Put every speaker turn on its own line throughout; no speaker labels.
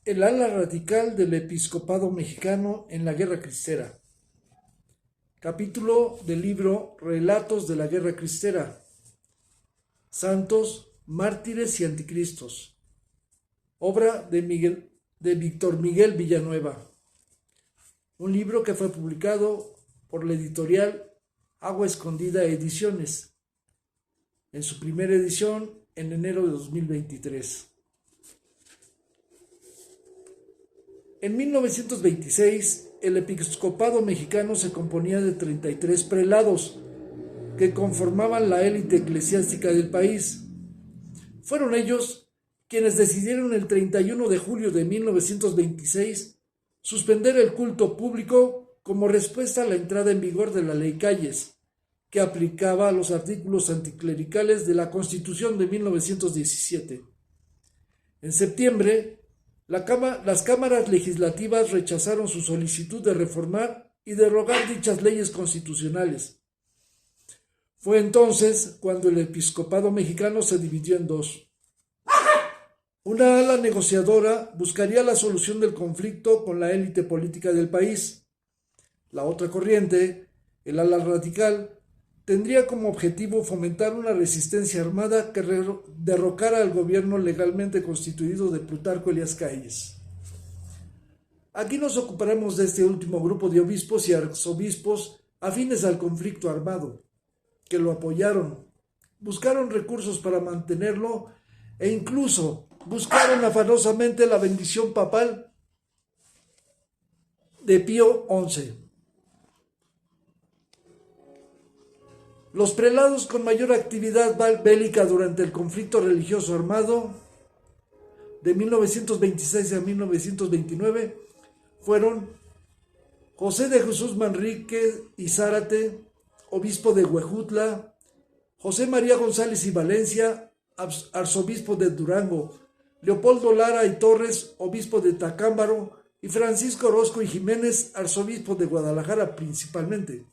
El ala radical del episcopado mexicano en la Guerra Cristera. Capítulo del libro Relatos de la Guerra Cristera. Santos, mártires y anticristos. Obra de Víctor Miguel Villanueva. Un libro que fue publicado por la editorial Agua Escondida Ediciones, en su primera edición en enero de 2023. En 1926, el episcopado mexicano se componía de 33 prelados que conformaban la élite eclesiástica del país. Fueron ellos quienes decidieron el 31 de julio de 1926 suspender el culto público como respuesta a la entrada en vigor de la Ley Calles, que aplicaba los artículos anticlericales de la Constitución de 1917. En septiembre, las cámaras legislativas rechazaron su solicitud de reformar y derogar dichas leyes constitucionales. Fue entonces cuando el episcopado mexicano se dividió en dos. Una ala negociadora buscaría la solución del conflicto con la élite política del país. La otra corriente, el ala radical, tendría como objetivo fomentar una resistencia armada que derrocara al gobierno legalmente constituido de Plutarco Elías Calles. Aquí nos ocuparemos de este último grupo de obispos y arzobispos afines al conflicto armado, que lo apoyaron, buscaron recursos para mantenerlo e incluso buscaron afanosamente la bendición papal de Pío XI. Los prelados con mayor actividad bélica durante el conflicto religioso armado de 1926 a 1929 fueron José de Jesús Manrique y Zárate, obispo de Huejutla; José María González y Valencia, arzobispo de Durango; Leopoldo Lara y Torres, obispo de Tacámbaro; y Francisco Orozco y Jiménez, arzobispo de Guadalajara principalmente.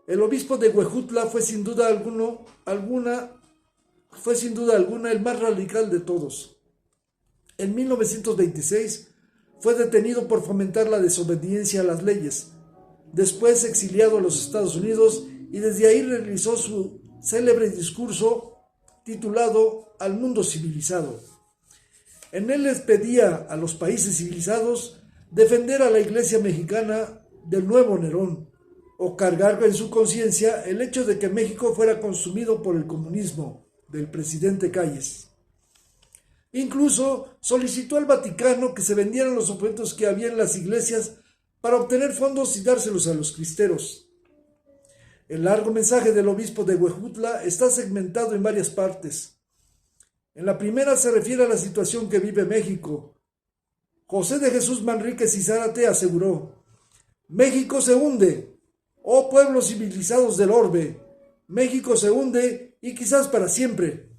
El obispo de Huejutla fue sin duda alguna el más radical de todos. En 1926 fue detenido por fomentar la desobediencia a las leyes. Después exiliado a los Estados Unidos y desde ahí realizó su célebre discurso titulado Al mundo civilizado. En él les pedía a los países civilizados defender a la Iglesia mexicana del nuevo Nerón, o cargar en su conciencia el hecho de que México fuera consumido por el comunismo del presidente Calles. Incluso solicitó al Vaticano que se vendieran los objetos que había en las iglesias para obtener fondos y dárselos a los cristeros. El largo mensaje del obispo de Huejutla está segmentado en varias partes. En la primera se refiere a la situación que vive México. José de Jesús Manríquez y Zárate aseguró: México se hunde. Oh pueblos civilizados del orbe, México se hunde, y quizás para siempre,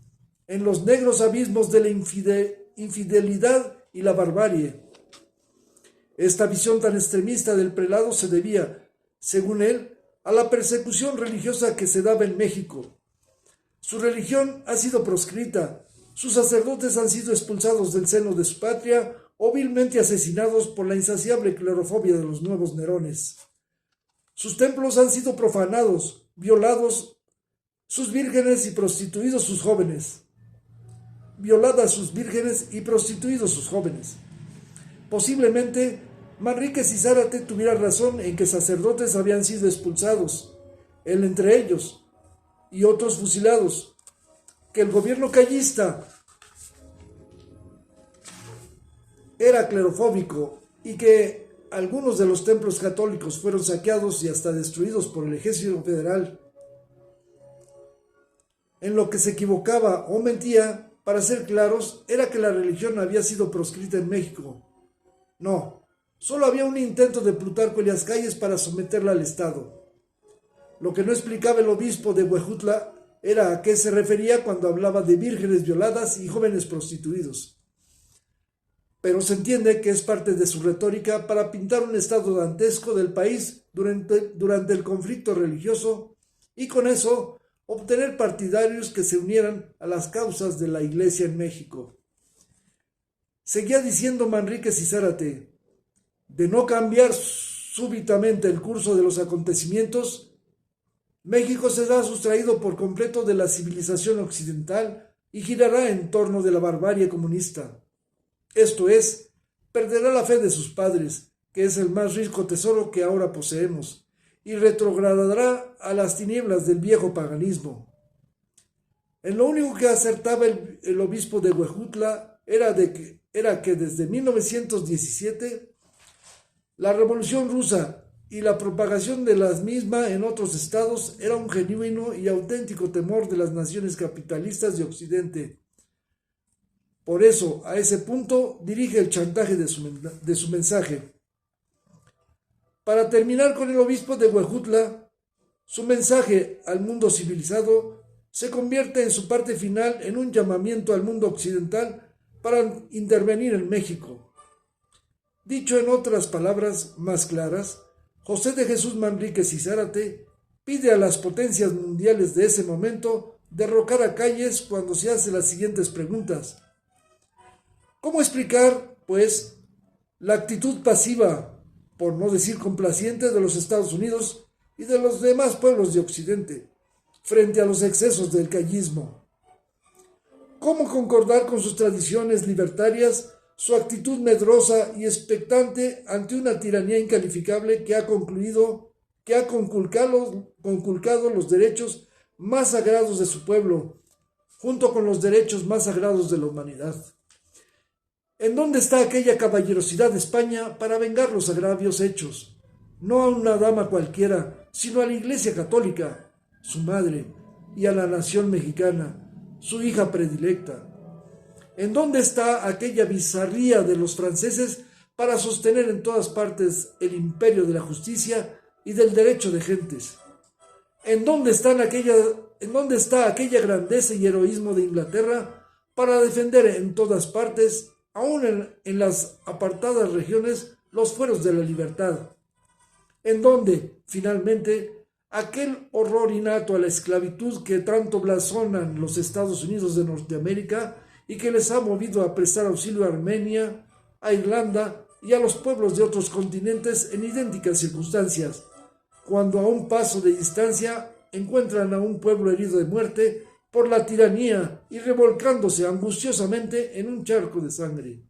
en los negros abismos de la infidelidad y la barbarie. Esta visión tan extremista del prelado se debía, según él, a la persecución religiosa que se daba en México. Su religión ha sido proscrita, sus sacerdotes han sido expulsados del seno de su patria o vilmente asesinados por la insaciable clerofobia de los nuevos Nerones. Sus templos han sido profanados, violados sus vírgenes y prostituidos sus jóvenes. Violadas sus vírgenes y prostituidos sus jóvenes. Posiblemente, Manríquez y Zárate tuvieran razón en que sacerdotes habían sido expulsados, él entre ellos, y otros fusilados, que el gobierno callista era clerofóbico y que algunos de los templos católicos fueron saqueados y hasta destruidos por el ejército federal. En lo que se equivocaba o mentía, para ser claros, era que la religión había sido proscrita en México. No, solo había un intento de Plutarco Elías Calles para someterla al Estado. Lo que no explicaba el obispo de Huejutla era a qué se refería cuando hablaba de vírgenes violadas y jóvenes prostituidos. Pero se entiende que es parte de su retórica para pintar un estado dantesco del país durante el conflicto religioso y con eso obtener partidarios que se unieran a las causas de la Iglesia en México. Seguía diciendo Manríquez y Zárate: de no cambiar súbitamente el curso de los acontecimientos, México será sustraído por completo de la civilización occidental y girará en torno de la barbarie comunista. Esto es, perderá la fe de sus padres, que es el más rico tesoro que ahora poseemos, y retrogradará a las tinieblas del viejo paganismo. En lo único que acertaba el obispo de Huejutla era que desde 1917 la Revolución Rusa y la propagación de la misma en otros estados era un genuino y auténtico temor de las naciones capitalistas de Occidente. Por eso, a ese punto dirige el chantaje de su mensaje. Para terminar con el obispo de Huejutla, su mensaje al mundo civilizado se convierte en su parte final en un llamamiento al mundo occidental para intervenir en México. Dicho en otras palabras más claras, José de Jesús Manríquez y Zárate pide a las potencias mundiales de ese momento derrocar a Calles cuando se hace las siguientes preguntas. ¿Cómo explicar, pues, la actitud pasiva, por no decir complaciente, de los Estados Unidos y de los demás pueblos de Occidente frente a los excesos del callismo? ¿Cómo concordar con sus tradiciones libertarias su actitud medrosa y expectante ante una tiranía incalificable que ha conculcado los derechos más sagrados de su pueblo, junto con los derechos más sagrados de la humanidad? ¿En dónde está aquella caballerosidad de España para vengar los agravios hechos? No a una dama cualquiera, sino a la Iglesia Católica, su madre, y a la nación mexicana, su hija predilecta. ¿En dónde está aquella bizarría de los franceses para sostener en todas partes el imperio de la justicia y del derecho de gentes? ¿En dónde está aquella grandeza y heroísmo de Inglaterra para defender en todas partes, aún en las apartadas regiones, los fueros de la libertad? ¿En dónde, finalmente, aquel horror innato a la esclavitud que tanto blasonan los Estados Unidos de Norteamérica y que les ha movido a prestar auxilio a Armenia, a Irlanda y a los pueblos de otros continentes en idénticas circunstancias, cuando a un paso de distancia encuentran a un pueblo herido de muerte por la tiranía y revolcándose angustiosamente en un charco de sangre?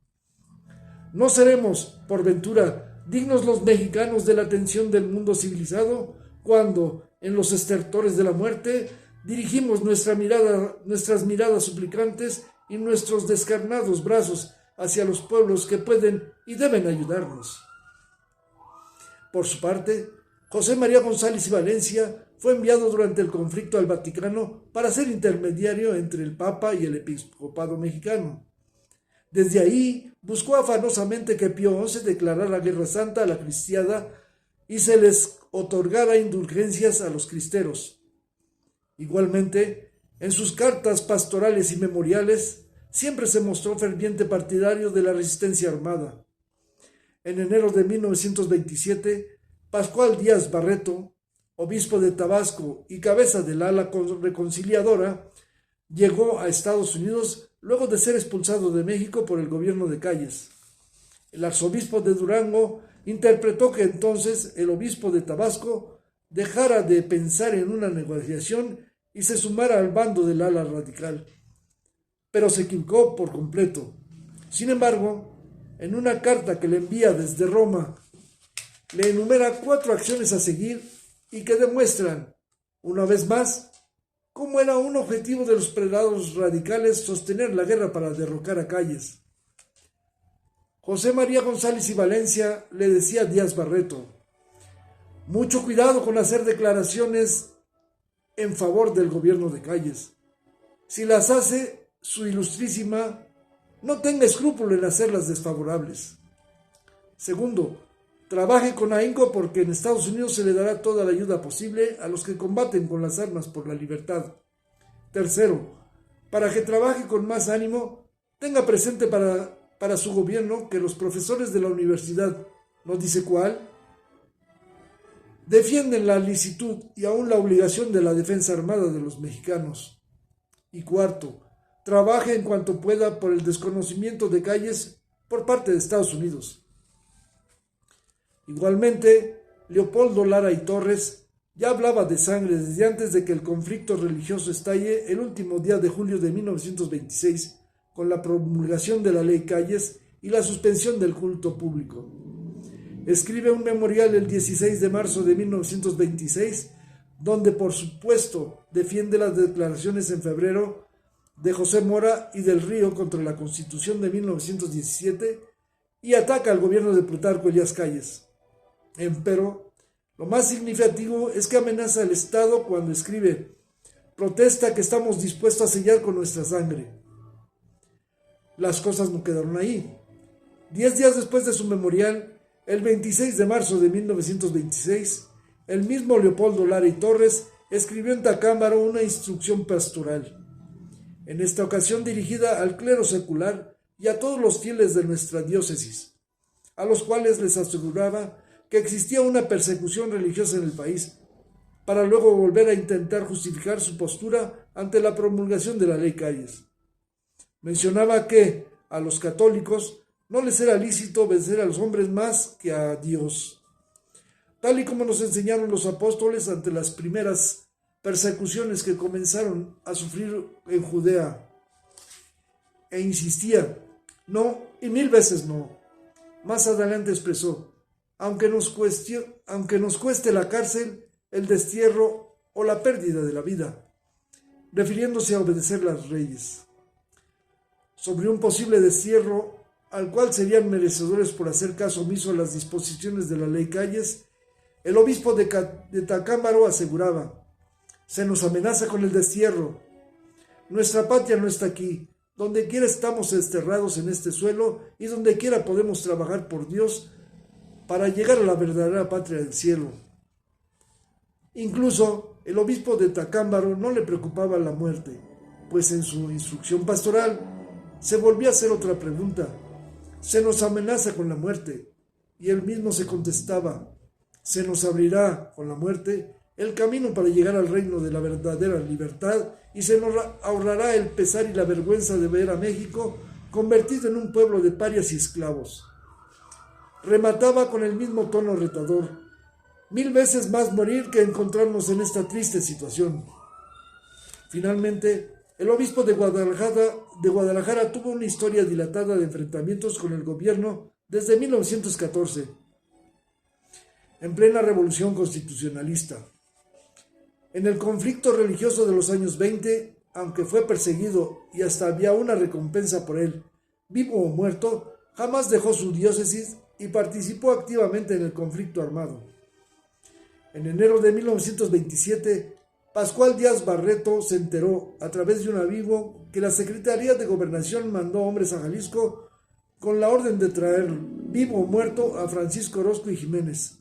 ¿No seremos, por ventura, dignos los mexicanos de la atención del mundo civilizado cuando, en los estertores de la muerte, dirigimos nuestras miradas suplicantes y nuestros descarnados brazos hacia los pueblos que pueden y deben ayudarnos? Por su parte, José María González y Valencia fue enviado durante el conflicto al Vaticano para ser intermediario entre el Papa y el episcopado mexicano. Desde ahí buscó afanosamente que Pío XI declarara guerra santa a la cristiada y se les otorgara indulgencias a los cristeros. Igualmente, en sus cartas pastorales y memoriales, siempre se mostró ferviente partidario de la resistencia armada. En enero de 1927, Pascual Díaz Barreto, obispo de Tabasco y cabeza del ala reconciliadora, llegó a Estados Unidos luego de ser expulsado de México por el gobierno de Calles. El arzobispo de Durango interpretó que entonces el obispo de Tabasco dejara de pensar en una negociación y se sumara al bando del ala radical. Pero se equivocó por completo. Sin embargo, en una carta que le envía desde Roma, le enumera 4 acciones a seguir y que demuestran, una vez más, cómo era un objetivo de los prelados radicales sostener la guerra para derrocar a Calles. José María González y Valencia le decía a Díaz Barreto: mucho cuidado con hacer declaraciones en favor del gobierno de Calles. Si las hace su ilustrísima, no tenga escrúpulo en hacerlas desfavorables. Segundo, trabaje con ahínco porque en Estados Unidos se le dará toda la ayuda posible a los que combaten con las armas por la libertad. Tercero, para que trabaje con más ánimo, tenga presente para su gobierno que los profesores de la universidad, no dice cuál, defienden la licitud y aún la obligación de la defensa armada de los mexicanos. Y cuarto, trabaje en cuanto pueda por el desconocimiento de Calles por parte de Estados Unidos. Igualmente, Leopoldo Lara y Torres ya hablaba de sangre desde antes de que el conflicto religioso estalle el último día de julio de 1926, con la promulgación de la Ley Calles y la suspensión del culto público. Escribe un memorial el 16 de marzo de 1926, donde por supuesto defiende las declaraciones en febrero de José Mora y del Río contra la Constitución de 1917 y ataca al gobierno de Plutarco Elías Calles. Empero, lo más significativo es que amenaza al Estado cuando escribe: protesta que estamos dispuestos a sellar con nuestra sangre. Las cosas no quedaron ahí. 10 días después de su memorial, el 26 de marzo de 1926, el mismo Leopoldo Lara y Torres escribió en Tacámbaro una instrucción pastoral, en esta ocasión dirigida al clero secular y a todos los fieles de nuestra diócesis, a los cuales les aseguraba que existía una persecución religiosa en el país, para luego volver a intentar justificar su postura ante la promulgación de la Ley Calles. Mencionaba que a los católicos no les era lícito vencer a los hombres más que a Dios, tal y como nos enseñaron los apóstoles ante las primeras persecuciones que comenzaron a sufrir en Judea. E insistía: no y 1000 veces no. Más adelante expresó: aunque nos cueste la cárcel, el destierro o la pérdida de la vida, refiriéndose a obedecer las leyes. Sobre un posible destierro, al cual serían merecedores por hacer caso omiso a las disposiciones de la Ley Calles, el obispo de Tacámbaro aseguraba: se nos amenaza con el destierro. Nuestra patria no está aquí. Donde quiera estamos desterrados en este suelo y donde quiera podemos trabajar por Dios para llegar a la verdadera patria del cielo. Incluso el obispo de Tacámbaro no le preocupaba la muerte, pues en su instrucción pastoral se volvió a hacer otra pregunta: se nos amenaza con la muerte, y él mismo se contestaba: se nos abrirá con la muerte el camino para llegar al reino de la verdadera libertad y se nos ahorrará el pesar y la vergüenza de ver a México convertido en un pueblo de parias y esclavos. Remataba con el mismo tono retador: 1000 veces más morir que encontrarnos en esta triste situación. Finalmente, el obispo de Guadalajara tuvo una historia dilatada de enfrentamientos con el gobierno desde 1914, en plena revolución constitucionalista. En el conflicto religioso de los años 20, aunque fue perseguido y hasta había una recompensa por él, vivo o muerto, jamás dejó su diócesis y participó activamente en el conflicto armado. En enero de 1927, Pascual Díaz Barreto se enteró, a través de un amigo, que la Secretaría de Gobernación mandó hombres a Jalisco con la orden de traer, vivo o muerto, a Francisco Orozco y Jiménez.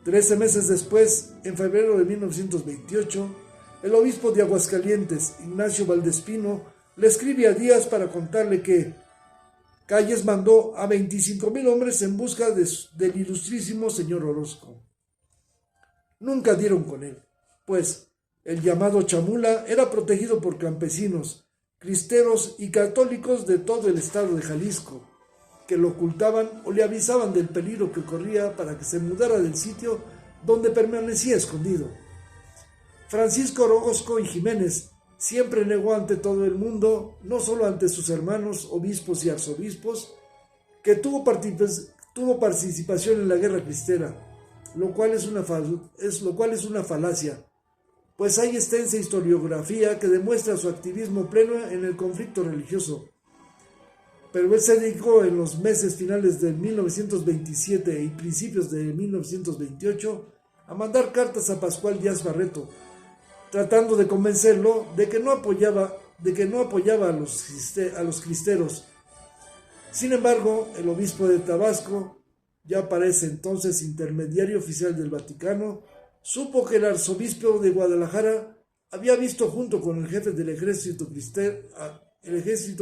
13 meses después, en febrero de 1928, el obispo de Aguascalientes, Ignacio Valdespino, le escribe a Díaz para contarle que Calles mandó a 25,000 hombres en busca del ilustrísimo señor Orozco. Nunca dieron con él, pues el llamado Chamula era protegido por campesinos, cristeros y católicos de todo el estado de Jalisco, que lo ocultaban o le avisaban del peligro que corría para que se mudara del sitio donde permanecía escondido. Francisco Orozco y Jiménez siempre negó ante todo el mundo, no solo ante sus hermanos, obispos y arzobispos, que tuvo participación en la guerra cristera, lo cual es una falacia, pues hay extensa historiografía que demuestra su activismo pleno en el conflicto religioso. Pero él se dedicó en los meses finales de 1927 y principios de 1928 a mandar cartas a Pascual Díaz Barreto, tratando de convencerlo de que no apoyaba a los cristeros. Sin embargo, el obispo de Tabasco, ya para ese entonces intermediario oficial del Vaticano, supo que el arzobispo de Guadalajara había visto junto con el jefe del ejército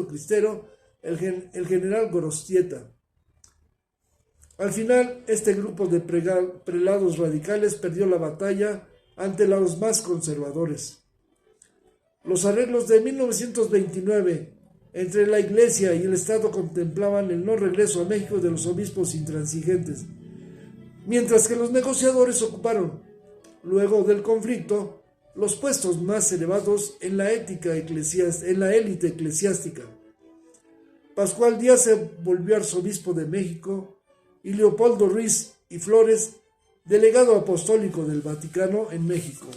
cristero, el general Gorostieta. Al final, este grupo de prelados radicales perdió la batalla ante los más conservadores. Los arreglos de 1929 entre la Iglesia y el Estado contemplaban el no regreso a México de los obispos intransigentes, mientras que los negociadores ocuparon, luego del conflicto, los puestos más elevados en la élite eclesiástica. Pascual Díaz se volvió arzobispo de México y Leopoldo Ruiz y Flores, delegado apostólico del Vaticano en México.